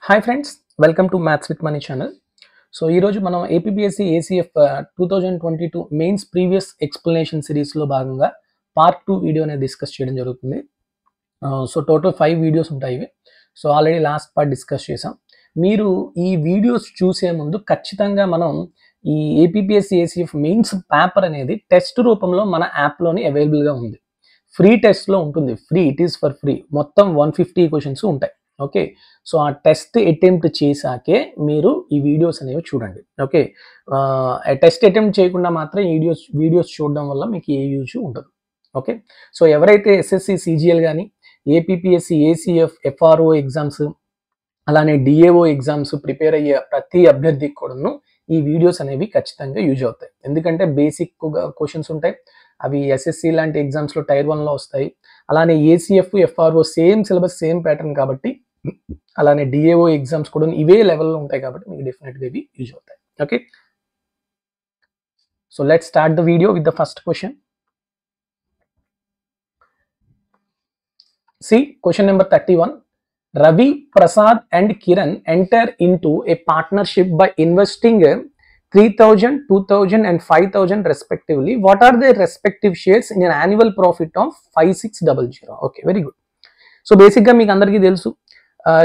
Hi friends, welcome to maths with money channel. So ఈరోజు మనం APPSC ACF 2022 mains previous explanation సిరీస్లో భాగంగా part 2 video అనేది discuss చేయడం జరుగుతుంది. సో టోటల్ 5 వీడియోస్ ఉంటాయి ఇవి. So already last part discuss చేసాం. మీరు ఈ వీడియోస్ చూసే ముందు ఖచ్చితంగా మనం ఈ ఏపీపీఎస్సీ ఏసీఎఫ్ మెయిన్స్ పేపర్ అనేది టెస్ట్ రూపంలో మన యాప్లోని అవైలబుల్గా ఉంది. ఫ్రీ టెస్ట్లో ఉంటుంది. Free, it is for free. మొత్తం 150 క్వశ్చన్స్ ఉంటాయి. ఓకే, సో ఆ టెస్ట్ అటెంప్ట్ చేశాకే మీరు ఈ వీడియోస్ అనేవి చూడండి. ఓకే, టెస్ట్ అటెంప్ట్ చేయకుండా మాత్రం వీడియోస్ చూడడం వల్ల మీకు ఏ యూజ్ ఉండదు. ఓకే, సో ఎవరైతే ఎస్ఎస్సి సిజిఎల్ కానీ ఏపీపీఎస్సి ఏసీఎఫ్ ఎఫ్ఆర్ఓ ఎగ్జామ్స్ అలానే డిఏఓ ఎగ్జామ్స్ ప్రిపేర్ అయ్యే ప్రతి అభ్యర్థికి కూడాను ఈ వీడియోస్ అనేవి ఖచ్చితంగా యూజ్ అవుతాయి. ఎందుకంటే బేసిక్ క్వశ్చన్స్ ఉంటాయి. అవి ఎస్ఎస్సి లాంటి ఎగ్జామ్స్లో టైర్ 1లో వస్తాయి. అలానే ACF FRO same syllabus same pattern కాబట్టి, అలానే డిఏఓ ఎగ్జామ్స్ కూడా ఇవే లెవెల్లో ఉంటాయి కాబట్టి మీకు డెఫినెట్గా ఇవి యూజ్ అవుతాయి. Okay, so let's start the video with the first question. See question number 31. Ravi, Prasad and Kiran enter into a partnership by investing 3,000, 2,000 and 5,000 respectively. What are their respective shares in an annual profit of 5600? Okay, very good. So బేసిక్గా మీకు అందరికీ తెలుసు,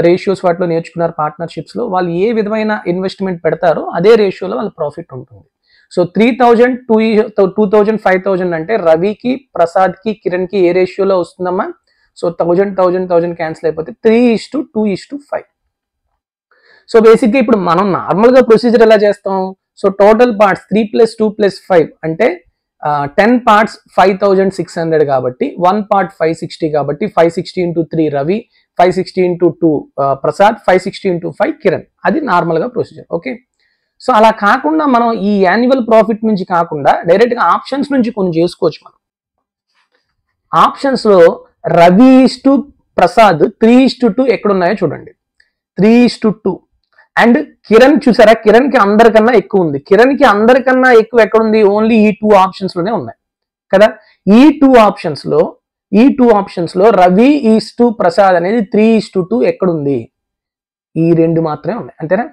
ratios వాటిలో నేర్చుకున్నారు. పార్ట్నర్షిప్స్లో వాళ్ళు ఏ విధమైన investment పెడతారో అదే రేషియోలో వాళ్ళ ప్రాఫిట్ ఉంటుంది. సో 3,000, 2,000, 5,000 అంటే రవికి, ప్రసాద్కి, కిరణ్కి ఏ రేషియోలో వస్తుందమ్మా? సో 1,000 క్యాన్సిల్ అయిపోతే 3:2:5. సో బేసిక్గా ఇప్పుడు మనం నార్మల్గా ప్రొసీజర్ ఎలా చేస్తాం? సో టోటల్ పార్ట్స్ 3 + 2 + 5 అంటే 10 పార్ట్స్ 5,600 కాబట్టి 1 పార్ట్ 560 కాబట్టి 560 × 3 రవి, 560 × 2 ప్రసాద్, 560 × 5 కిరణ్. అది నార్మల్గా ప్రొసీజర్. ఓకే, సో అలా కాకుండా మనం ఈ యాన్యువల్ ప్రాఫిట్ నుంచి కాకుండా డైరెక్ట్గా ఆప్షన్స్ నుంచి కొన్ని చేసుకోవచ్చు. మనం ఆప్షన్స్లో రవి టు ప్రసాద్ 3:2 ఎక్కడున్నాయో చూడండి. 3:2 అండ్ కిరణ్ చూసారా, కిరణ్కి అందరికన్నా ఎక్కువ ఉంది. కిరణ్కి అందరికన్నా ఎక్కువ ఎక్కడుంది? ఓన్లీ ఈ 2 ఆప్షన్స్లోనే ఉన్నాయి కదా. ఈ 2 ఆప్షన్స్లో రవి టు ప్రసాద్ అనేది 3:2 ఎక్కడుంది? ఈ 2 మాత్రమే ఉన్నాయి, అంతేనా?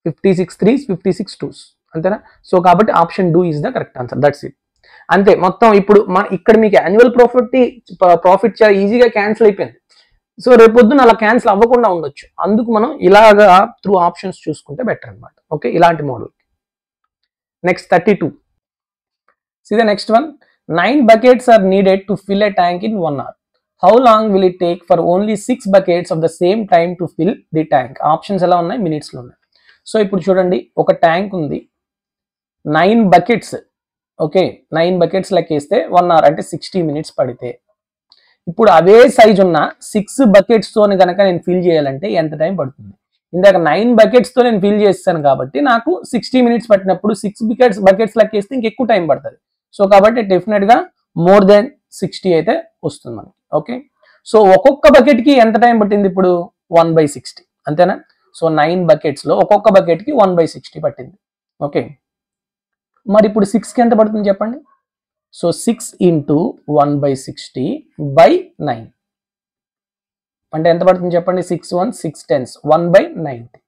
56 3s, 56 2s, అంతేనా? సో కాబట్టి option 2 is the correct answer. That's it, అంతే. మొత్తం ఇప్పుడు ఇక్కడ మీకు యాన్యువల్ ప్రాఫిట్ చాలా ఈజీగా క్యాన్సిల్ అయిపోయింది. సో రేపొద్దున అలా క్యాన్సిల్ అవ్వకుండా ఉండొచ్చు. అందుకు మనం ఇలాగా త్రూ ఆప్షన్స్ చూసుకుంటే బెటర్ అనమాట. ఓకే, ఇలాంటి model. Next 32. See the next one. 9 buckets are needed to fill a tank in 1 hour. How long will it take for only 6 buckets of the same time to fill the tank? Options ఎలా ఉన్నాయి? మినిట్స్లో ఉన్నాయి. So ఇప్పుడు చూడండి, ఒక tank ఉంది, 9 buckets. Okay, 9 buckets లెక్కేస్తే 1 hour అంటే 60 minutes పడితే, ఇప్పుడు అవే సైజ్ ఉన్న 6 bucketsతో కనుక నేను ఫిల్ చేయాలంటే ఎంత టైం పడుతుంది? ఇందాక 9 bucketsతో నేను ఫిల్ చేస్తాను కాబట్టి నాకు 60 minutes పట్టినప్పుడు 6 buckets లెక్కేస్తే ఇంకెక్కువ టైం పడుతుంది. సో కాబట్టి డెఫినెట్గా మోర్ దెన్ 60 అయితే వస్తుంది మనకి. ఓకే, సో ఒక్కొక్క బకెట్కి ఎంత టైం పట్టింది? ఇప్పుడు 1/60, అంతేనా? సో 9 bucketsలో ఒక్కొక్క బకెట్కి 1/60 పట్టింది. ఓకే, మరి ఇప్పుడు 6కి ఎంత పడుతుంది చెప్పండి? సో 6 × 1/60/9 అంటే ఎంత పడుతుంది చెప్పండి? 6 1 6 10s 1/90.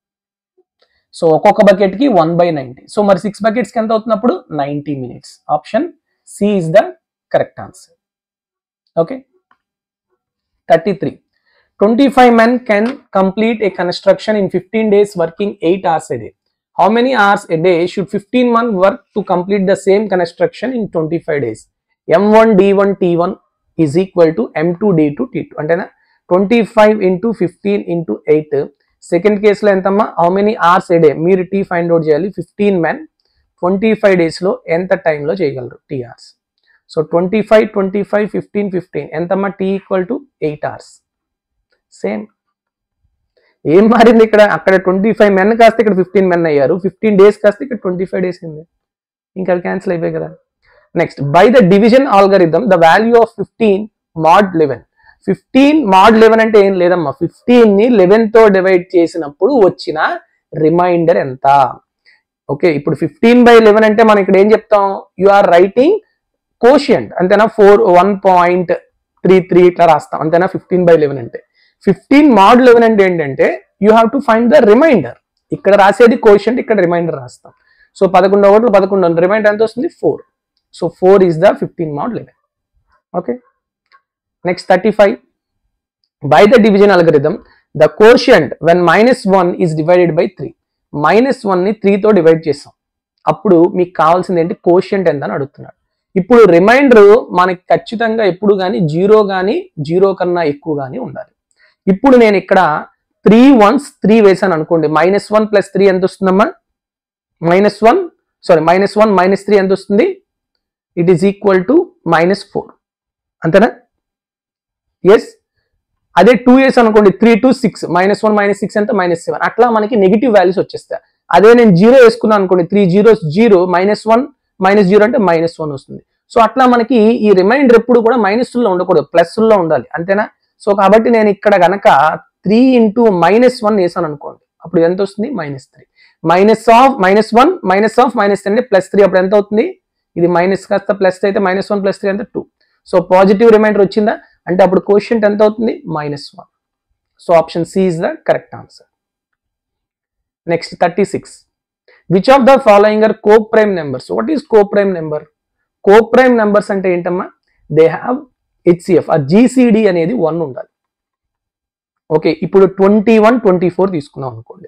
సో ఒక్కొక్క బకెట్కి 1/90. సో మరి 6 bucketsకి ఎంత అవుతున్నప్పుడు? 90 minutes. Option C is the correct answer. Okay, 33. 25 men can complete a construction in 15 days working 8 hours a day. How many hours a day should 15 men work to complete the same construction in 25 days? M1 D1 T1 is equal to M2 D2 T2. అంటేనా 25 × 15 × 8. Second కేసులో ఎంతమ్మా? How many hours A day? మీరు tea find out చేయాలి. 15 men 25 డేస్లో ఎంత టైంలో చేయగలరు? Tea hours. So 25 25 15 15 ఎంతమ్మా? T equal to 8 hours. Same. ఏం మారింది ఇక్కడ? అక్కడ 25 men కాస్త ఇక్కడ 15 men అయ్యారు. 15 days కాస్త ఇక్కడ 25 days అయింది. ఇంకా అవి క్యాన్సిల్ అయిపోయాయి కదా. Next, by the division algorithm the value of 15 mod 11. 15 mod 11 అంటే ఏం లేదమ్మా, 15ని 11తో డివైడ్ చేసినప్పుడు వచ్చిన రిమైండర్ ఎంత? ఓకే, ఇప్పుడు 15/11 అంటే మనం ఇక్కడ ఏం చెప్తాం? యు ఆర్ రైటింగ్ కోషియంట్, అంతేనా? 1.33 ఇట్లా రాస్తాం, అంతేనా? 15/11 అంటే 15 mod 11 అంటే ఏంటంటే you have to find the remainder. ఇక్కడ రాసేది కోషియంట్, ఇక్కడ రిమైండర్ రాస్తాం. సో 11 ఒకటి 11, రిమైండర్ ఎంత వస్తుంది 4. So 4 is the 15 mod 11. Okay, next 35. By the division algorithm the quotient when -1 is divided by 3. -1ని 3తో డివైడ్ చేస్తాం. అప్పుడు మీకు కావాల్సింది ఏంటి, కోషియంట్ ఎంత అని అడుగుతున్నాడు. ఇప్పుడు రిమైండర్ మనకి ఖచ్చితంగా ఎప్పుడు కానీ 0 కానీ 0 కన్నా ఎక్కువ కానీ ఉండాలి. ఇప్పుడు నేను ఇక్కడ 3 ones 3 వేసాను అనుకోండి, -1 + 3 ఎంత వస్తుందమ్మా, -1 -3 ఎంత వస్తుంది, ఇట్ ఈస్ ఈక్వల్ టు -4. అంతేనా? ఎస్. అదే 2 వేసాను అనుకోండి, 3 to 6, -1 -6 ఎంత, -7. అట్లా మనకి నెగిటివ్ వాల్యూస్ వచ్చేస్తాయి. అదే నేను 0 వేసుకున్నాను అనుకోండి, 3 zeros 0, -1 -0 అంటే -1 వస్తుంది. సో అట్లా మనకి ఈ రిమైండర్ ఎప్పుడు కూడా మైనస్లో ఉండకూడదు, ప్లస్లో ఉండాలి. అంతేనా? సో కాబట్టి నేను ఇక్కడ కనుక 3 × -1 వేసాను అనుకోండి, అప్పుడు ఎంత వస్తుంది, -3. -1 -3 అంటే +3, అప్పుడు ఎంత అవుతుంది, ఇది మైనస్ కాస్త ప్లస్ అయితే -1 + 3 అంటే 2. సో పాజిటివ్ రిమైండర్ వచ్చిందా అంటే అప్పుడు కోషియంట్ ఎంత అవుతుంది, -1. So option C is the correct answer. Next 36. Which of the following are coprime numbers? What is coprime number? Coprime numbers అంటే ఏంటమ్మా, దే హ్యావ్ HCF, ఆ GCD అనేది 1 ఉండాలి. ఓకే, ఇప్పుడు 21 24 తీసుకున్నాం అనుకోండి,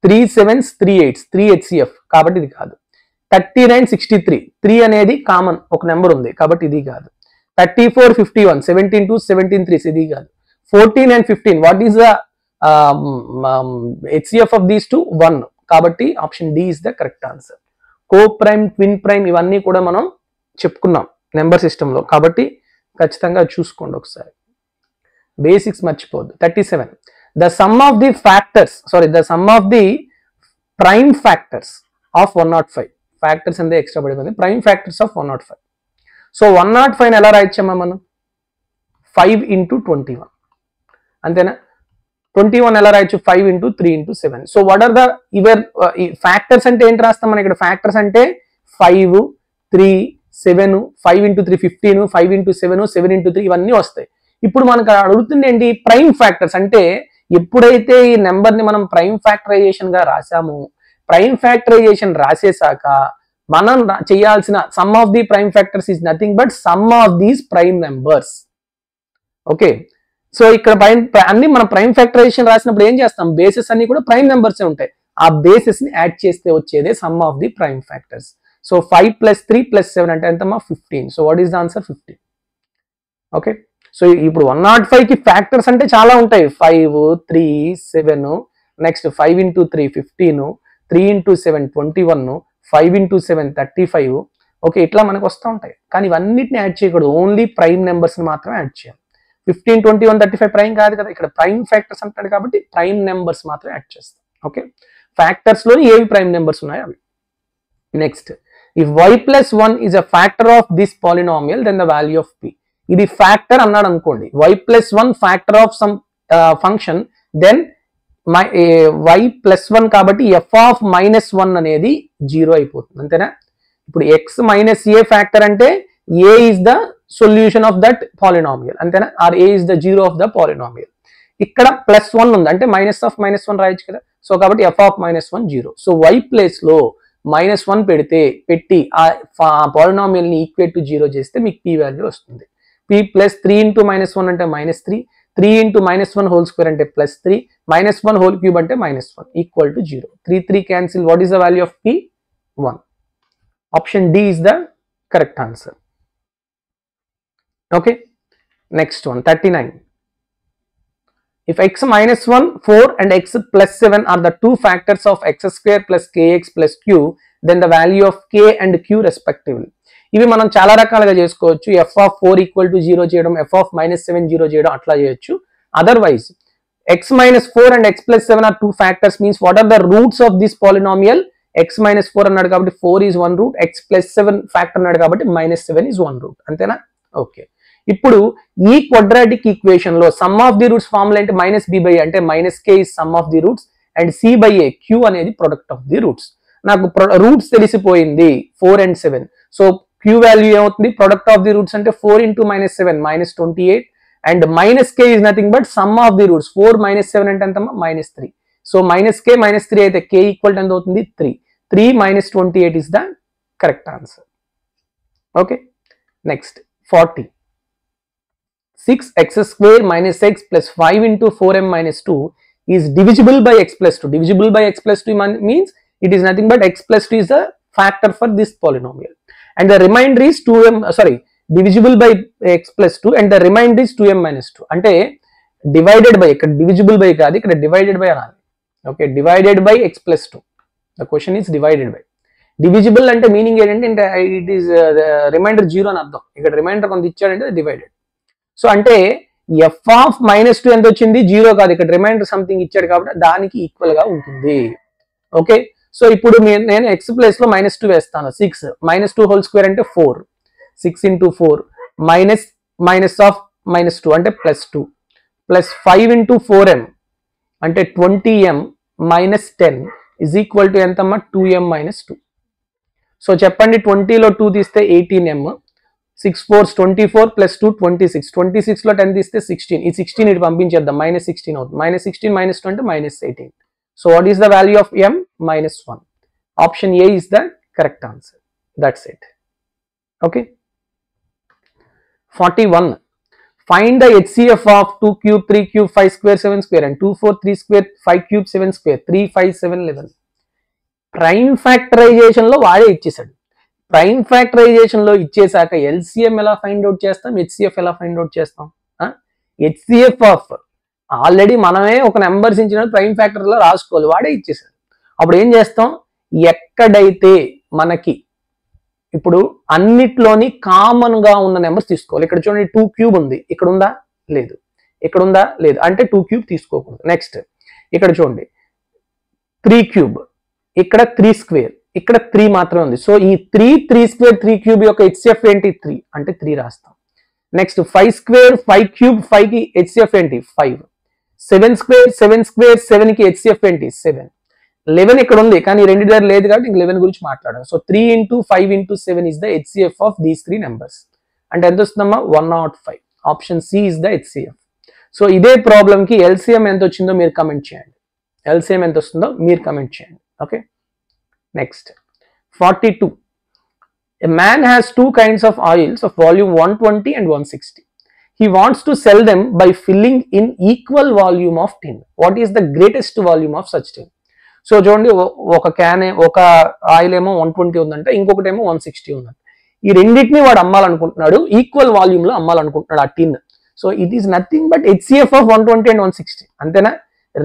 3 7s 3 8s 3 HCF కాబట్టి ఇది కాదు. 39 63 3 అనేది కామన్ ఒక నెంబర్ ఉంది కాబట్టి ఇది కాదు. 34 51 17 2 17 3 ఇది కాదు. 14 and 15 what is the HCF of these 2? 1 కాబట్టి option D is the correct answer. Coprime, twin prime ఇవన్నీ కూడా మనం చెప్పుకున్నాం నెంబర్ సిస్టంలో కాబట్టి ఖచ్చితంగా చూసుకోండి ఒకసారి, బేసిక్స్ మర్చిపోద్దు. 37. The sum of the prime factors of 105. Factors అంటే ఎక్స్ట్రా పడిపోయింది, ప్రైమ్ ఫ్యాక్టర్స్ ఆఫ్ 105. సో 105 ఎలా రాయొచ్చమ్మా మనం, 5 × 21. అంతేనా? 21 ఎలా రాయొచ్చు, 5 × 3 × 7. So what are the factors అంటే ఏంటి రాస్తాం మనం ఇక్కడ, ఫ్యాక్టర్స్ అంటే 5 3 7 5 × 3 15 5 × 7 7 × 3 ఇవన్నీ వస్తాయి. ఇప్పుడు మనకు అడుగుతుంది ఏంటి, ప్రైమ్ ఫ్యాక్టర్స్. అంటే ఎప్పుడైతే ఈ నెంబర్ ని మనం ప్రైమ్ ఫ్యాక్టరైజేషన్ గా రాసాము, ప్రైమ్ ఫ్యాక్టరైజేషన్ రాసేసాక మనం చేయాల్సిన some of the prime factors is nothing but some of these prime numbers. Okay, so ఇక్కడ అన్ని మనం ప్రైమ్ ఫ్యాక్టరైజేషన్ రాసినప్పుడు ఏం చేస్తాం, బేసెస్ అన్ని కూడా ప్రైమ్ నెంబర్స్ ఉంటాయి, ఆ బేసెస్ ని యాడ్ చేస్తే వచ్చేదే some of the prime factors. So 5 + 3 + 7 అంటే ఎంతమ్మా, 15. So what is the answer, 15. Okay, so ఇప్పుడు 105 కి ఫ్యాక్టర్స్ అంటే చాలా ఉంటాయి, 5 3 7, నెక్స్ట్ 5 × 3 15, 3 × 7 21, 5 × 7 35. ఓకే, ఇట్లా మనకు వస్తూ ఉంటాయి. కానీ ఇవన్నిటిని యాడ్ చేయకూడదు, ఓన్లీ ప్రైమ్ నెంబర్స్ ని మాత్రమే యాడ్ చేయాలి. 15 21 35 ప్రైమ్ కాదు కదా, ఇక్కడ ప్రైమ్ ఫ్యాక్టర్స్ అంటాడు కాబట్టి ప్రైమ్ నెంబర్స్ మాత్రమే యాడ్ చేస్తాం. ఓకే, ఫ్యాక్టర్స్ లోని ఏవి ప్రైమ్ నెంబర్స్ ఉన్నాయో అవి. Next, if y + 1 is a factor of this polynomial then the value of p. ఇది ఫ్యాక్టర్ అన్నాడు అనుకోండి, y + 1 factor of some function, then y + 1 కాబట్టి f of -1 అనేది 0 అయిపోతుంది. అంతేనా? ఇప్పుడు x - a ఫ్యాక్టర్ అంటే a is the solution of that polynomial. అంతేనా? Or a is the 0 of the polynomial. ఇక్కడ +1 ఉంది అంటే -1 రాయొచ్చు కదా. సో కాబట్టి f of -1 0. So y place లో -1 పెట్టి ఆ పాలినామియల్ ని ఈక్వేట్ టు 0 చేస్తే మీకు p వాల్యూ వస్తుంది. p + 3 × -1 అంటే -3, 3 × -1² అంటే +3, -1³ అంటే -1 equal to 0. 3 3 cancel. What is the value of p? 1. Option D is the correct answer. Okay, next one 39. If x - 1 4 and x + 7 are the two factors of x² + kx + q, then the value of k and q respectively. ఇవి మనం చాలా రకాలుగా చేసుకోవచ్చు. f of 4 = 0 చేయడం, f of -7 0 చేయడం, అట్లా చేయొచ్చు. Otherwise x - 4 and x + 7 are two factors means what are the roots of this polynomial? x - 4 అన్నాడు కాబట్టి 4 is one root, x + 7 factor అన్నాడు కాబట్టి -7 is one root. అంతేనా? ఓకే, ఇప్పుడు ఈ క్వాడ్రాటిక్ ఈక్వేషన్ లో some of the roots formula అంటే -b/a అంటే -k is sum of the roots and c/a q అనేది ప్రొడక్ట్ ఆఫ్ ది రూట్స్. నాకు రూట్స్ తెలిసిపోయింది 4 and 7. సో q వాల్యూ ఏమవుతుంది, ప్రొడక్ట్ ఆఫ్ ది రూట్స్ అంటే 4 × -7 -28 and -k is nothing but sum of the roots. 4 - 7 అంటే ఎంతమ్మా, -3. So minus కే minus 3 అయితే కే equal to ఎంత అవుతుంది 3. 3 minus 28 is the correct answer. Okay, next 40. 6x square minus x plus 5 into 4m minus 2 is divisible by x plus 2. Divisible by x plus 2 means it is nothing but x plus 2 is the factor for this polynomial, and the remainder is 2m, divisible by x plus 2 and the remainder is 2m minus 2. అంటే divided by, ఇక్కడ divisible by కాదు, ఇక్కడ divided by అనాలి. Okay, divided by x plus 2. The question is divided by. Divisible అంటే meaning ఏంటంటే it is reminder 0 అని అర్థం. ఇక్కడ రిమైండర్ కొంత ఇచ్చాడంటే డివైడెడ్. సో అంటే f ఆఫ్ -2 ఎంత వచ్చింది 0 కాదు, ఇక్కడ రిమైండర్ సంథింగ్ ఇచ్చాడు కాబట్టి దానికి ఈక్వల్ గా ఉంటుంది. ఓకే, సో ఇప్పుడు నేను x ప్లేస్ లో -2 వేస్తాను. 6 -2 హోల్ స్క్వేర్ అంటే 4. 6 into 4 minus of -2 అంటే +2 plus 5 into 4m అంటే 20m minus 10 is equal to ఎంతమ్మా 2m minus 2. సో చెప్పండి, 20లో 2 తీస్తే 18m, 6 4s 24 plus 2 26, 26లో 10 తీస్తే 16, ఈ 16 ఇటు పంపించేద్దాం, -16 అవుతుంది. -16 minus 2 అంటే -18. So what is the value of m? -1. Option A is the correct answer. That's it. Okay. 41. Find the HCF of 2 cube, 3 cube, 5 square, 7 square and 2 4 3 square, 5 cube, 7 square, 3 5 7 11. Prime factorisation లో వాడే ఇచ్చేసాడు. Prime factorisation లో ఇచ్చేసాక LCM ఎలా find out చేస్తాం, HCF ఎలా find out చేస్తాం? HCF of already మనమే ఒక నెంబర్స్ ఇచ్చిన ప్రైమ్ ఫ్యాక్టర్ లో రాసుకోవాలి, వాడే ఇచ్చేసాడు. అప్పుడు ఏం చేస్తాం, ఎక్కడైతే మనకి ఇప్పుడు అన్నిట్లోని కామన్ గా ఉన్న నెంబర్స్ తీసుకోవాలి. ఇక్కడ చూడండి 2 క్యూబ్ ఉంది, ఇక్కడ ఉందా లేదు, ఇక్కడ ఉందా లేదు, అంటే 2 క్యూబ్ తీసుకోకూడదు. నెక్స్ట్ ఇక్కడ చూడండి 3 క్యూబ్, ఇక్కడ 3 స్క్వేర్, ఇక్కడ 3 మాత్రమే ఉంది. సో ఈ 3 స్క్వేర్ 3 క్యూబ్ యొక్క హెచ్సిఎఫ్ ఏంటి 3 అంటే 3 రాస్తాం. నెక్స్ట్ 5 స్క్వేర్ 5 క్యూబ్ 5 కి హెచ్సిఎఫ్ ఏంటి 5. 7 స్క్వేర్ 7 కి హెచ్సిఎఫ్ ఏంటి 7. 11 ఇక్కడ ఉంది కానీ రెండు దగ్గర లేదు కాబట్టి ఇంక 11 గురించి మాట్లాడాం. So 3 into 5 into 7 is the HCF of these 3 numbers. అంటే ఎంత వస్తుందమ్మా 105. Option C is the HCF. So ఇదే ప్రాబ్లం కి LCM ఎంత వచ్చిందో మీరు కమెంట్ చేయండి. LCM ఎంత వస్తుందో మీరు కమెంట్ చేయండి. Okay, next 42. A man has 2 kinds of oils of volume 120 and 160. He wants to sell them by filling in equal volume of tin. What is the greatest volume of such tin? So చూడండి, ఒక can ఒక oil ఏమో 120 ఉందంటే, ఇంకొకటి ఏమో 160 ఉందంట. ఈ రెండింటిని వాడు అమ్మాలనుకుంటున్నాడు, ఈక్వల్ వాల్యూమ్ లో అమ్మాలనుకుంటున్నాడు ఆ tin. So it is nothing but HCF of 120 and 160. అంతేనా?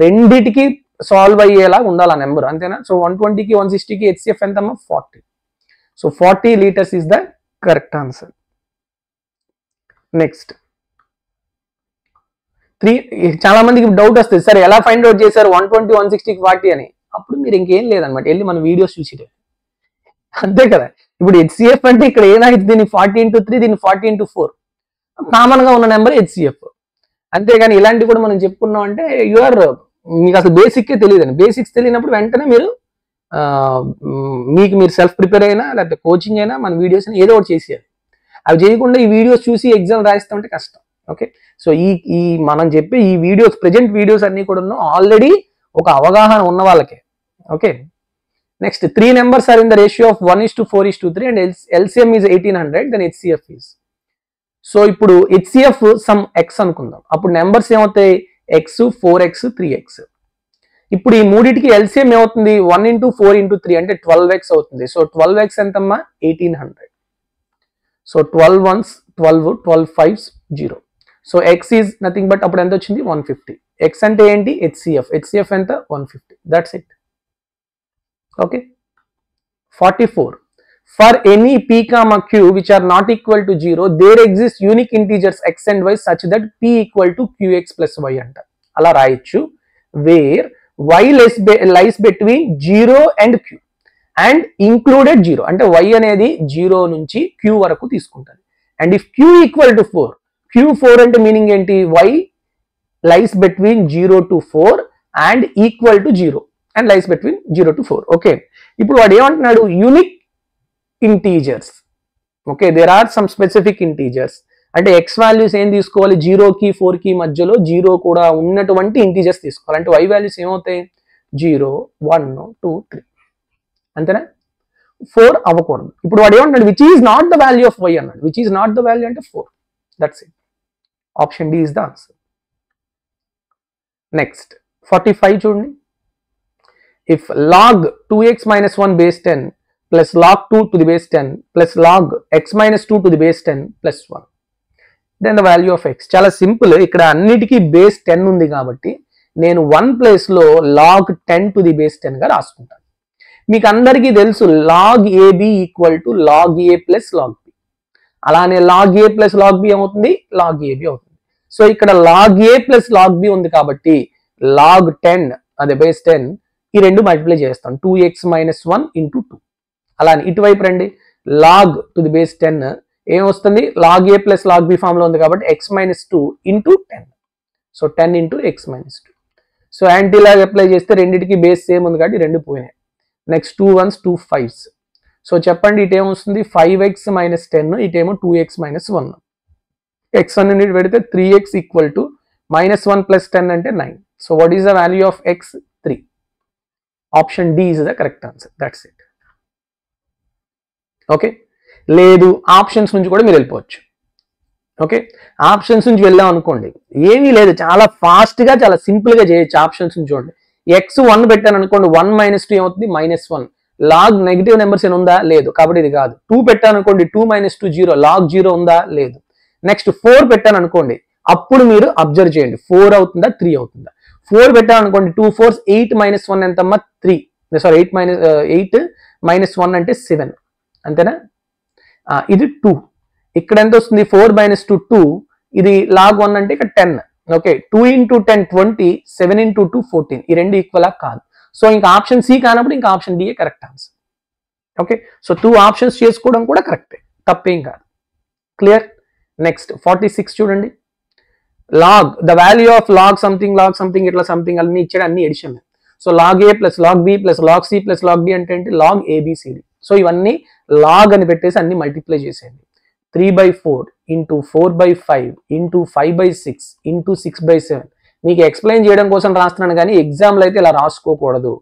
రెండిటికి సాల్వ్ అయ్యేలా ఉండాలి ఆ నెంబర్, అంతేనా? సో 120కి 160కి హెచ్సిఎఫ్ ఎంతమ్మా 40. So 40 liters is the correct answer. Next 3. చాలా మందికి డౌట్ వస్తుంది, సరే ఎలా ఫైండ్ అవుట్ చేశారు 120 160 40 అని? అప్పుడు మీరు ఇంకేం లేదనమాట, వెళ్ళి మన వీడియోస్ చూసి అంతే కదా. ఇప్పుడు హెచ్సిఎఫ్ అంటే ఇక్కడ ఏదైతే దీన్ని 40 into 3 దీన్ని 40 into 4 కామన్ గా ఉన్న నెంబర్ హెచ్సిఎఫ్. అంతేగాని ఇలాంటివి కూడా మనం చెప్పుకున్నాం అంటే మీకు అసలు బేసిక్కే తెలియదండి. బేసిక్స్ తెలియనప్పుడు వెంటనే మీరు మీకు మీరు సెల్ఫ్ ప్రిపేర్ అయినా లేకపోతే కోచింగ్ అయినా మన వీడియోస్ ఏదో ఒకటి చేసేయాలి. అవి చేయకుండా ఈ వీడియోస్ చూసి ఎగ్జామ్ రాయిస్తామంటే కష్టం. ఓకే, సో ఈ మనం చెప్పే ఈ వీడియోస్ ప్రెజెంట్ వీడియోస్ అన్ని కూడా ఆల్రెడీ ఒక అవగాహన ఉన్న వాళ్ళకే. Okay, next 3 numbers are in the ratio of 1:4:3 and LCM is 1800, then HCF is. So ఇప్పుడు HCF సమ్ x అనుకుందాం, అప్పుడు నెంబర్స్ ఏమవుతాయి x 4x 3x. ఇప్పుడు ఈ మూడింటికి LCM ఏమవుతుంది 1 into 4 into 3 అంటే 12x అవుతుంది. సో 12x ఎంతమ్మా 1800. So 12 1s 12, 12 5s 0. So x is nothing but అప్పుడు ఎంత వచ్చింది 150. x అంటే ఏంటి హెచ్సిఎఫ్ ఎంత 150. That's it. Okay, 44. For any p comma q which are not equal to 0, there exist unique integers x and y such that p equal to qx plus y అంట. అలా రాయొచ్చు, where y lies between 0 and q and included 0 అంటే y అనేది 0 నుంచి q వరకు తీసుకుంటారు. And if q equal to 4, q4 అంటే meaning ఏంటి y lies between 0 to 4 and equal to 0 and lies between 0 to 4. Okay, ఇప్పుడు వాడు ఏమంటున్నాడు unique integers. Okay, there are some specific integers అంటే ఎక్స్ వాల్యూస్ ఏం తీసుకోవాలి 0కి 4కి మధ్యలో 0 కూడా ఉన్నటువంటి ఇంటీజర్స్ తీసుకోవాలి. అంటే y వాల్యూస్ ఏమవుతాయి 0 1 2 3 అంతేనా 4 అవ్వకూడదు. ఇప్పుడు వాడు ఏమంటాడు which is not the value of y అన్నాడు. Which is not the value అంటే 4. That's it. Option D is the answer. Next 45 చూడండి. If log 2x minus 1 base 10 plus log 2 to the base 10 plus log x minus 2 to the base 10 plus 1 then the value of x. చాలా simple. ఇక్కడ అన్నిటికీ base 10 ఉంది కాబట్టి నేను 1 place లో log 10 to the base 10 గా రాసుకుంటాను. మీకు అందరికీ తెలుసు log ab equal to log a plus log b. అలానే log a plus log b ఏమవుతుంది log ab అవుతుంది. సో ఇక్కడ log a plus log b ఉంది కాబట్టి log 10 అదే బేస్ 10 ఈ రెండు మల్టిప్లై చేస్తాం 2x minus 1 into 2. అలానే ఇటువైపు రండి log to the base 10 ఏం వస్తుంది log a plus log b form లో ఉంది కాబట్టి x minus 2 into 10. So 10 into x minus 2. So anti log apply చేస్తే రెండింటికి బేస్ సేమ్ ఉంది కాబట్టి రెండు పోయినాయి. Next 2 1s 2 5s. సో చెప్పండి ఇటేమో వస్తుంది 5x minus 10 ఇటేమో 2x minus 1. x అనేది పెడితే 3x ఈక్వల్ టు -1 ప్లస్ 10 అంటే 9. So what is the value of x 3. Option D is the correct answer. That's it. Okay లేదు ఆప్షన్స్ నుంచి కూడా మీరు వెళ్ళిపోవచ్చు. ఓకే ఆప్షన్స్ నుంచి వెళ్ళాం అనుకోండి ఏమీ లేదు చాలా ఫాస్ట్ గా చాలా సింపుల్ గా చేయొచ్చు. ఆప్షన్స్ నుంచి చూడండి x 1 పెట్టాను అనుకోండి 1 minus 2 ఏమవుతుంది -1. లాగ్ నెగిటివ్ నెంబర్స్ ఏమైనా ఉందా లేదు కాబట్టి ఇది కాదు. 2 పెట్టాను అనుకోండి 2 minus 2 0 లాగ్ 0 ఉందా లేదు. నెక్స్ట్ 4 పెట్టాను అనుకోండి అప్పుడు మీరు అబ్జర్వ్ చేయండి 4 అవుతుందా 3 అవుతుందా. 4 పెట్టాను అనుకోండి 2 4s 8 minus 1 ఎంతమ్మా 3 సారీ 8 minus 1 అంటే 7 అంతేనా. ఇది 2 ఇక్కడ ఎంత వస్తుంది 4 minus 2 2 ఇది లాగ్ 1 అంటే ఇక్కడ 10. ఓకే 2 into 10 20 7 into 2 14 ఈ రెండు ఈక్వల్ కాదు. సో ఇంకా ఆప్షన్ సి కానప్పుడు ఇంకా option D correct answer. Okay so 2 options చేసుకోవడం కూడా కరెక్టే తప్పేం కాదు. క్లియర్. నెక్స్ట్ 46 చూడండి. Log the value of log something ఇట్లా సంథింగ్ అన్ని ఇచ్చాడు అన్ని addition. So log A plus log B plus log C plus log D అంటే ఏంటి లాగ్ ఏబిసిడి. సో ఇవన్నీ లాగ్ అని పెట్టేసి అన్ని మల్టిప్లై చేసేయండి. 3/4 into 4/5 into 5/6 into 6/7. మీకు ఎక్స్ప్లెయిన్ చేయడం కోసం రాస్తున్నాను కానీ ఎగ్జామ్లో అయితే ఇలా రాసుకోకూడదు.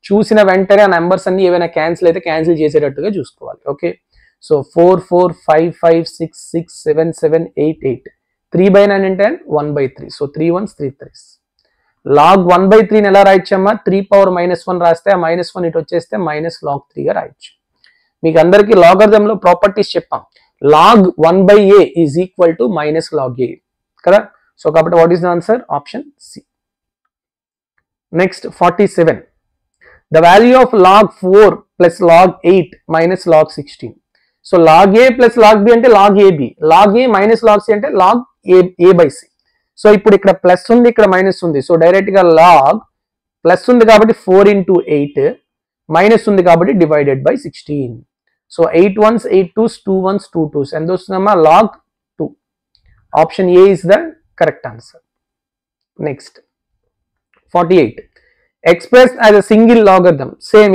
చూసిన వెంటనే ఆ నెంబర్స్ అన్ని ఏవైనా క్యాన్సిల్ అయితే క్యాన్సిల్ చేసేటట్టుగా చూసుకోవాలి. ఓకే సో 4 4 5 5 6 6 7 7 8 8 3/9 అంటే 1/3. So 3 1s 3 3s. లాగ్ 1/3 ఎలా రాయొచ్చమ్మా 3 power -1 రాస్తే ఆ -1 ఇటు వచ్చేస్తే -log 3 గా రాయొచ్చు. మీకు అందరికీ లాగరిథంలో ప్రాపర్టీస్ చెప్పాం. log 1/a is equal to -log a కదా. సో కాబట్టి what is the answer option C. Next 47. The value of log 4 plus log 8 minus log 16. So log a plus log b అంటే log ab. log a minus log c అంటే log a/c. So ఇప్పుడు ఇక్కడ plus ఉంది ఇక్కడ minus ఉంది. So direct గా log plus ఉంది కాబట్టి 4 into 8 మైనస్ ఉంది కాబట్టి divided by 16. So 8 1s 8 2s 2 1s 2 2s ఎంత వస్తుందమ్మా log 2. Option A is the correct answer. Next 48. Express as a single logarithm. Same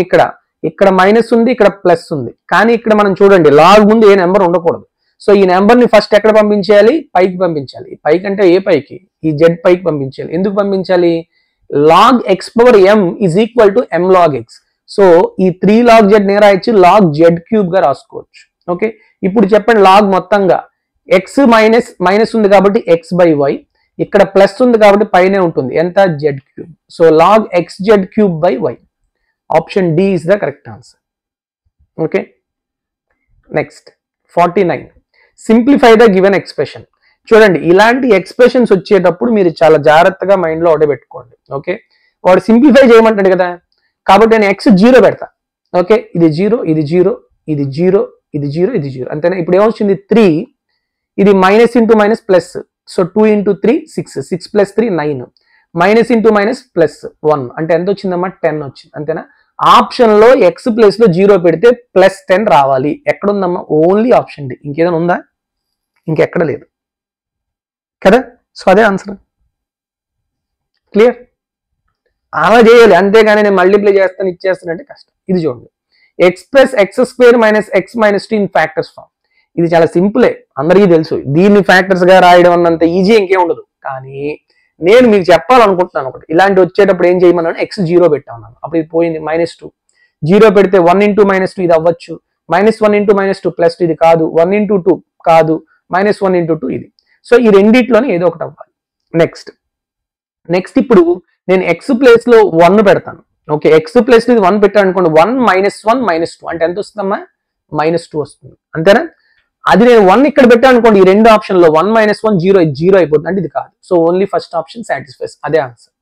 ఇక్కడ మైనస్ ఉంది ఇక్కడ ప్లస్ ఉంది కానీ ఇక్కడ మనం చూడండి లాగ్ ముందు ఏ నెంబర్ ఉండకూడదు. సో ఈ నెంబర్ ని ఫస్ట్ ఎక్కడ పంపించాలి పైకి పంపించాలి. పైకి అంటే ఏ పైకి ఈ జెడ్ పైకి పంపించాలి. ఎందుకు పంపించాలి log x power m is equal to m log x. So ఈ 3 log z ని రాయొచ్చు log z క్యూబ్ గా రాసుకోవచ్చు. ఓకే ఇప్పుడు చెప్పండి లాగ్ మొత్తంగా x మైనస్ ఉంది కాబట్టి x/y ఇక్కడ ప్లస్ ఉంది కాబట్టి పైనే ఉంటుంది ఎంత z cube. So log xz cube by y. Option D is the correct answer. Okay next 49. Simplify the given expression. చూడండి ఇలాంటి ఎక్స్ప్రెషన్స్ వచ్చేటప్పుడు మీరు చాలా జాగ్రత్తగా మైండ్ లో పెట్టుకోండి. ఓకే వాడు సింప్లిఫై చేయమంటాడు కదా కాబట్టి నేను x 0 పెడతా. ఓకే ఇది 0 ఇది 0 ఇది 0 ఇది 0 ఇది 0 అంతేనా. ఇప్పుడు ఏమొచ్చింది 3 ఇది minus into minus plus. So 2 into 3 6 6 + 3 9 minus into minus plus 1 అంటే ఎంత వచ్చిందమ్మా 10 వచ్చింది అంతేనా. ఆప్షన్ లో x ప్లేస్ లో 0 పెడితే +10 రావాలి. ఎక్కడుందమ్మా ఓన్లీ ఆప్షన్ డి. ఇంకేదైనా ఉందా ఇంకెక్కడ లేదు కదా. సో అదే ఆన్సర్. క్లియర్. అలా చేయాలి అంతేగాని నేను మల్టిప్లై చేస్తాను ఇచ్చేస్తానంటే కష్టం. ఇది చూడండి express x² - x - 2 in factors form. ఇది చాలా సింపులే అందరికీ తెలుసు. దీన్ని ఫ్యాక్టర్స్ గా రాయడం అన్నంత ఈజీ ఇంకేం ఉండదు. కానీ నేను మీకు చెప్పాలనుకుంటున్నాను ఒకటి, ఇలాంటి వచ్చేటప్పుడు ఏం చేయమన్నాను, x 0 పెట్టామన్నాను, అప్పుడు ఇది పోయింది -2. 0 పెడితే 1 × -2 ఇది అవ్వచ్చు, -1 × -2 +2 ఇది కాదు, 1 × 2 కాదు, -1 × 2 ఇది. సో ఈ రెండిట్లోనే ఏదో ఒకటి అవ్వాలి. నెక్స్ట్ ఇప్పుడు నేను x ప్లేస్ లో 1 పెడతాను. ఓకే, x ప్లేస్ లో 1 పెట్టాను అనుకోండి, 1 -1 -2 అంటే ఎంత వస్తుందమ్మా, -2 వస్తుంది, అంతేనా. అది నేను 1 ఇక్కడ పెట్టాను అనుకోండి, ఈ రెండు ఆప్షన్ లో 1 -1 0 0 అయిపోతుంది, అంటే ఇది కాదు. So only first option satisfies, అదే ఆన్సర్.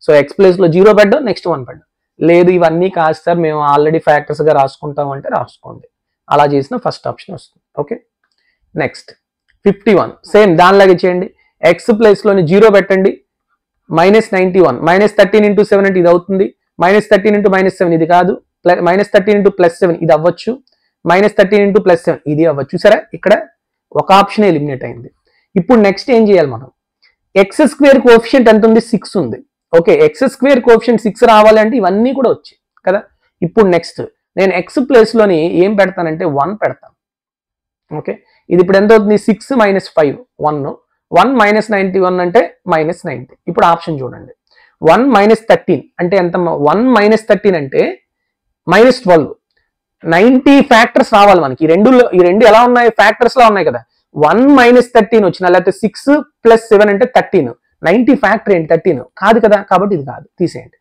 సో x ప్లేస్ లో 0 పెట్టడం, నెక్స్ట్ 1 పెట్టడం. లేదు ఇవన్నీ కాదు సార్ మేము ఆల్రెడీ ఫ్యాక్టర్స్ గా రాసుకుంటాం అంటే రాసుకోండి, అలా చేసిన ఫస్ట్ ఆప్షన్ వస్తుంది. ఓకే, నెక్స్ట్ 51 సేమ్ దానిలాగే చేయండి. x ప్లేస్ లోని 0 పెట్టండి, -91 -13 × 7 అంటే ఇది అవుతుంది, -13 × -7 ఇది కాదు, -13 × +7 ఇది అవ్వచ్చు, -13 × +7 ఇది అవ్వచ్చు. చూసారా ఇక్కడ ఒక ఆప్షన్ ఎలిమినేట్ అయింది. ఇప్పుడు నెక్స్ట్ ఏం చేయాలి మనం, x² కోఎఫిషియంట్ ఎంత ఉంది, 6 ఉంది. ఓకే, x² కోఎఫిషియంట్ 6 రావాలి అంటే ఇవన్నీ కూడా వచ్చాయి కదా. ఇప్పుడు నెక్స్ట్ నేను x ప్లేస్ లోని ఏం పెడతానంటే 1 పెడతాను. ఓకే, ఇది ఇప్పుడు ఎంత అవుతుంది, 6 - 5 1 1 -91 అంటే -90. ఇప్పుడు ఆప్షన్ చూడండి, 1 - 13 అంటే ఎంత, 1 - 13 అంటే -12. 90 ఫ్యాక్టర్స్ రావాలి మనకి, ఈ రెండు ఎలా ఉన్నాయి, ఫ్యాక్టర్స్ లా ఉన్నాయి కదా. 1 - 13 వచ్చిన, లేకపోతే 6 + 7 అంటే 13, 90 ఫ్యాక్టర్ ఏంటి 13 కాదు కదా, కాబట్టి ఇది కాదు, తీసేయండి.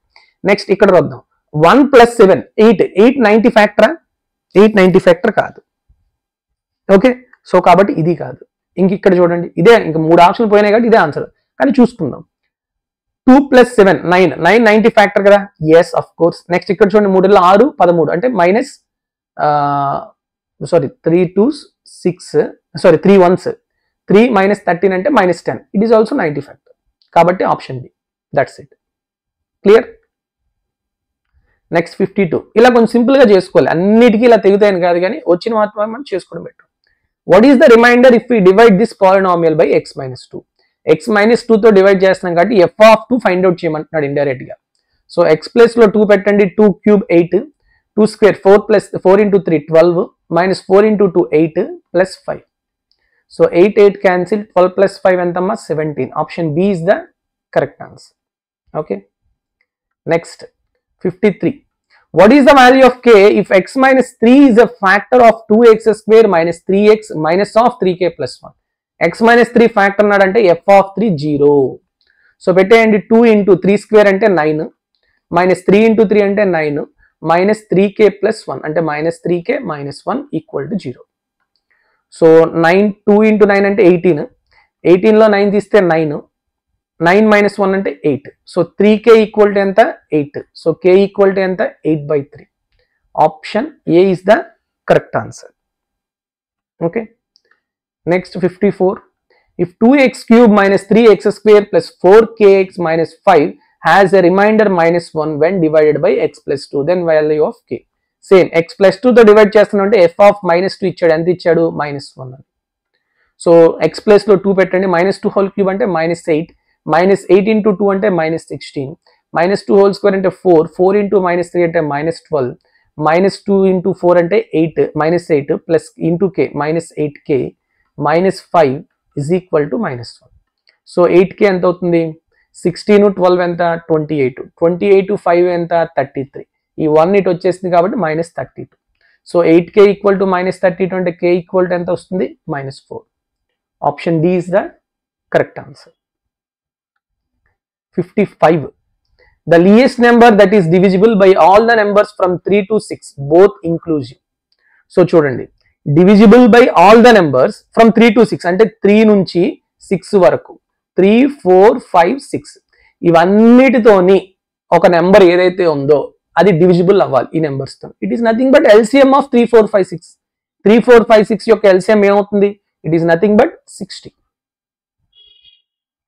నెక్స్ట్ ఇక్కడ వద్దాం, 1 + 7 8 90 ఫ్యాక్టరా, 8 90 ఫ్యాక్టర్ కాదు. ఓకే, సో కాబట్టి ఇది కాదు. ఇంక ఇక్కడ చూడండి, ఇదే ఇంక 3 ఆప్షన్లు పోయినాయి కాబట్టి ఇదే ఆన్సర్, కానీ చూసుకుందాం. 2 + 7 9 90 ఫ్యాక్టర్ కదా, ఎస్ ఆఫ్ కోర్స్. నెక్స్ట్ ఇక్కడ చూడండి, 3 × 6 13 అంటే3 2s 6 3 1s 3 - 13 అంటే -10, ఇట్ ఈస్ ఆల్సో 90 ఫ్యాక్టర్, కాబట్టి option D, that's it. Clear. Next 52 ఇలా కొంచెం సింపుల్ గా చేసుకోవాలి, అన్నిటికీ ఇలా తెగుతాయని కాదు, కానీ వచ్చిన మాత్రం మనం చేసుకోవడం better. What is the remainder if we divide this polynomial by x - 2? x - 2 తో డివైడ్ చేస్తున్నాం కాబట్టి f ఫైండ్ అవుట్ చేయమంటున్నాడు ఇండైరెక్ట్ గా. సో x ప్లేస్ లో 2 పెట్టండి, 2 ³ 8, 2 స్క్వేర్ 4 + 4 × 3 12 -4 × 2 8 + 5. సో 8 8 క్యాన్సిల్, 12 + 5 ఎంతమ్మా, 17. Option B is the correct answer. Okay, next 53. What is the value of k if x - 3 is a factor of 2x² - 3x - of 3k + 1? x - 3 factor అన్నాడంటే f 0. So పెట్టేయండి, 2 × 3² అంటే 9, -3 × 3 అంటే 9, -3k + 1 అంటే -3k - 1 = 0. So 2 × 9 అంటే 18, 18 లో 9 తీస్తే 9, 9 - 1 అంటే 8. So 3k = ఎంత, 8. సో k = ఎంత, 8/3. Option A is the correct answer. Okay, next 54. If 2x³ - 3x² + 4kx - 5 has a remainder -1 when divided by x + 2, then value of k. Same x + 2 తో divide చేస్తున్నాం అంటే f -2 ఇచ్చాడు, ఎంత ఇచ్చాడు, -1 అని. So x place లో 2 పెట్టండి, -2³ అంటే -8, -8 × 2 అంటే -16, -2² అంటే 4, 4 × -3 అంటే -12, -2 × 4 అంటే 8 plus × k -8k -5 = -1. So 8k ఎంత అవుతుంది, 16 12 ఎంత, 28, 28 5 ఎంత, 33. ఈ 1 ఇటు వచ్చేసింది కాబట్టి -32. సో 8k = -32 అంటే k = ఎంత వస్తుంది, -4. Option D is the correct answer. 55. The least number that is divisible by all the numbers from 3 to 6 both inclusive. So చూడండి, divisible by all the numbers from 3 to 6 అంటే 3 నుంచి 6 వరకు, 3 4 5 6 ఇవన్నిటితోని ఒక number ఏదైతే ఉందో అది డివిజిబుల్ అవ్వాలి ఈ నెంబర్స్ తో. It is nothing but LCM of 3 4 5 6. 3 4 5 6 యొక్క ఎల్సిఎం ఏమవుతుంది, ఇట్ ఈస్ నథింగ్ బట్ 60.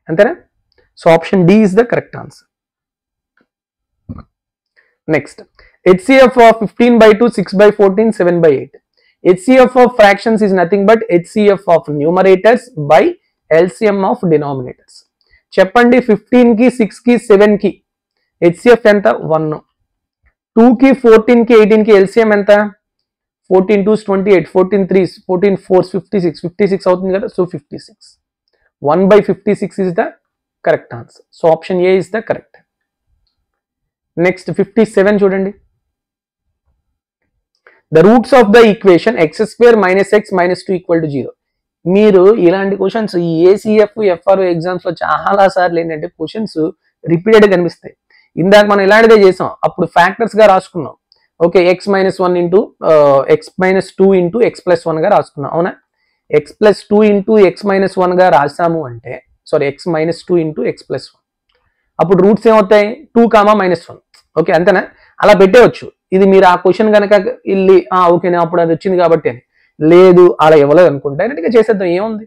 అంతేనా. So option D is the correct answer. Next HCF of 15/2 6/14 7/8. HCF of fractions is nothing but HCF of numerators by LCM of denominators. చెప్పండి, 15 కి 6 కి 7 కి HCF ఎంత, 1. 2 కి 14 కి 18 కి LCM ఎంత, 14 2s 28, 14 3s 14 4s 56 అవుతుంది కదా. So 56, 1/56 is the correct answer. So option A is the correct. Next 57 చూడండి. The roots of the equation x² - x - 2 = 0. మీరు ఇలాంటి క్వశ్చన్స్ ఈ ఏసీఎఫ్ ఎఫ్ఆర్ఓ ఎగ్జామ్స్ లో చాలా సార్లు ఏంటంటే క్వశ్చన్స్ రిపీటెడ్ కనిపిస్తాయి. ఇందాక మనం ఇలాంటిదే చేసాం, అప్పుడు ఫ్యాక్టర్స్ గా రాసుకున్నాం. Okay, x-1 into x-2 into x+1 గా రాసుకున్నాం, అవునా? x+2 ఇంటూ x-1 గా రాసాము అంటే సారీ x-2 ఇంటూ x+1, అప్పుడు రూట్స్ ఏమవుతాయి? 2, -1. ఓకే, అంతేనా? అలా పెట్టేవచ్చు. ఇది మీరు ఆ క్వశ్చన్ కనుక వెళ్ళి ఓకే అప్పుడు అది వచ్చింది కాబట్టి అని, లేదు అలా ఇవ్వలేదు అనుకుంటే డైరెక్ట్గా చేసేద్దాం, ఏముంది.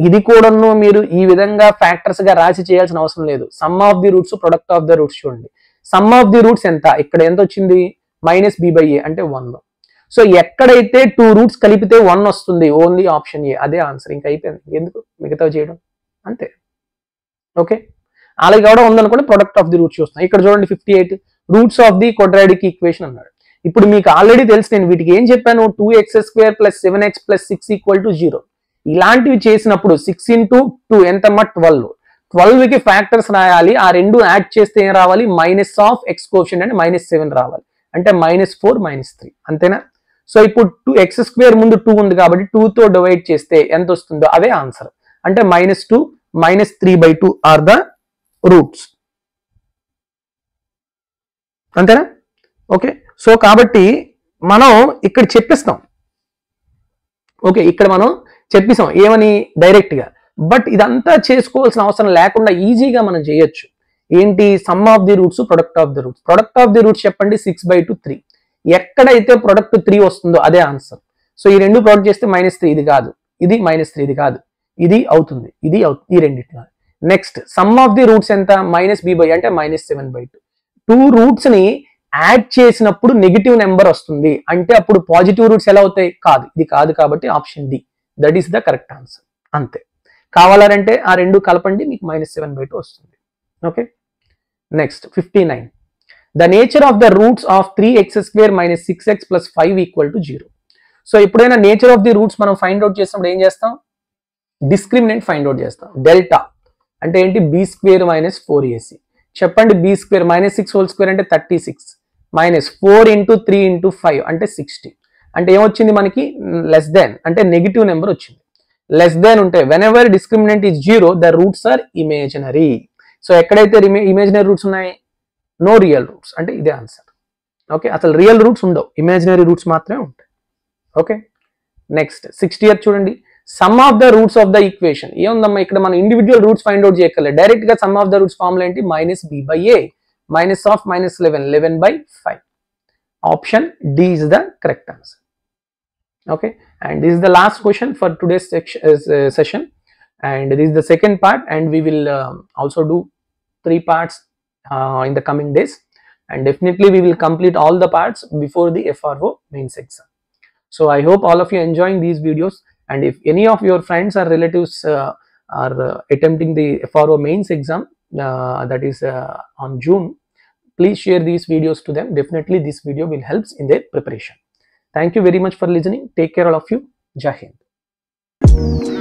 ఇది కూడాను మీరు ఈ విధంగా ఫ్యాక్టర్స్ గా రాసి చేయాల్సిన అవసరం లేదు. Some of the roots, product of the roots చూడండి. సమ్ ఆఫ్ ది రూట్స్ ఎంత? ఇక్కడ ఎంత వచ్చింది? -b/a అంటే 1. సో ఎక్కడైతే 2 రూట్స్ కలిపితే 1 వస్తుంది, ఓన్లీ ఆప్షన్ ఏ, అదే ఆన్సర్. ఇంకా అయిపోయింది, ఎందుకు మిగతా చేయడం, అంతే. ఓకే, అలాగే కూడా ఉందనుకోండి ప్రొడక్ట్ ఆఫ్ ది రూట్స్ చూస్తాం. ఇక్కడ చూడండి 58 roots of the quadratic equation అన్నాడు. ఇప్పుడు మీకు ఆల్రెడీ తెలుసు, నేను వీటికి ఏం చెప్పాను? 2x² + 7x + 6 = 0. ఇలాంటివి చేసినప్పుడు 6 × 2 ఎంతమ్మా? 12. 12కి ఫ్యాక్టర్స్ రాయాలి, ఆ రెండు యాడ్ చేస్తే ఏం రావాలి? -x కోఎఫిషియంట్ అంటే -7 రావాలి, అంటే -4 -3, అంతేనా? సో ఇప్పుడు x² ముందు 2 ఉంది కాబట్టి 2తో డివైడ్ చేస్తే ఎంత వస్తుందో అదే ఆన్సర్, అంటే -2 -3/2 ఆర్ ద రూట్స్, అంతేనా? ఓకే, సో కాబట్టి మనం ఇక్కడ చెప్పిస్తాం. ఓకే, ఇక్కడ మనం చెప్పిస్తాం ఏమని? డైరెక్ట్ గా. బట్ ఇదంతా చేసుకోవాల్సిన అవసరం లేకుండా ఈజీగా మనం చేయొచ్చు. ఏంటి? Some of the roots, product of the roots. Product of the roots చెప్పండి, 6/2 3. ఎక్కడైతే ప్రొడక్ట్ 3 వస్తుందో అదే ఆన్సర్. సో ఈ రెండు ప్రొడక్ట్ చేస్తే -3 ఇది కాదు, ఇది -3 ఇది కాదు, ఇది అవుతుంది, ఇది అవుతుంది, ఈ రెండిట్లో. Next some of the roots ఎంత? -b/a అంటే -7/2. 2 రూట్స్ ని యాడ్ చేసినప్పుడు నెగిటివ్ నెంబర్ వస్తుంది, అంటే అప్పుడు పాజిటివ్ రూట్స్ ఎలా అవుతాయి? కాదు, ఇది కాదు, కాబట్టి option D, that is the correct answer, అంతే. కావాలంటే ఆ రెండు కలపండి, మీకు -7/2 వస్తుంది. Okay, next 59 the nature of the roots of 3x² - 6x + 5 = 0. So ఎప్పుడైనా నేచర్ ఆఫ్ ది రూట్స్ మనం ఫైండ్ అవుట్ చేసినప్పుడు ఏం చేస్తాం? డిస్క్రిమినెంట్ ఫైండ్ అవుట్ చేస్తాం. డెల్టా అంటే ఏంటి? b² - 4ac. చెప్పండి, b² -6 హోల్ స్క్వేర్ అంటే 36, -4 × 3 × 5 అంటే 60. అంటే ఏమొచ్చింది మనకి? లెస్ దెన్ అంటే నెగిటివ్ నెంబర్ వచ్చింది. లెస్ దెన్ ఉంటే whenever discriminant is 0 the roots are imaginary. So ఎక్కడైతే ఇమేజినరీ రూట్స్ ఉన్నాయి, నో రియల్ రూట్స్, అంటే ఇదే ఆన్సర్. ఓకే, అసలు రియల్ రూట్స్ ఉండవు, ఇమేజినరీ రూట్స్ మాత్రమే ఉంటాయి. ఓకే, నెక్స్ట్ 60th చూడండి. Sum of the roots of the equation. ఏముందమ్మా ఇక్కడ మనం ఇండివిజువల్ రూట్స్ ఫైండ్ అవుట్ చేయగలరు, డైరెక్ట్ గా sum of the roots formula ఏంటి? -b/a -11 option D is the correct answer. Okay, and this is the last question for today's session, and this is the second part, and we will also do 3 parts in the coming days, and definitely we will complete all the parts before the FRO mains exam. So I hope all of you enjoying these videos, and if any of your friends or relatives are attempting the FRO mains exam that is on June, please share these videos to them. Definitely this video will help in their preparation. Thank you very much for listening. Take care all of you. Jai Hind.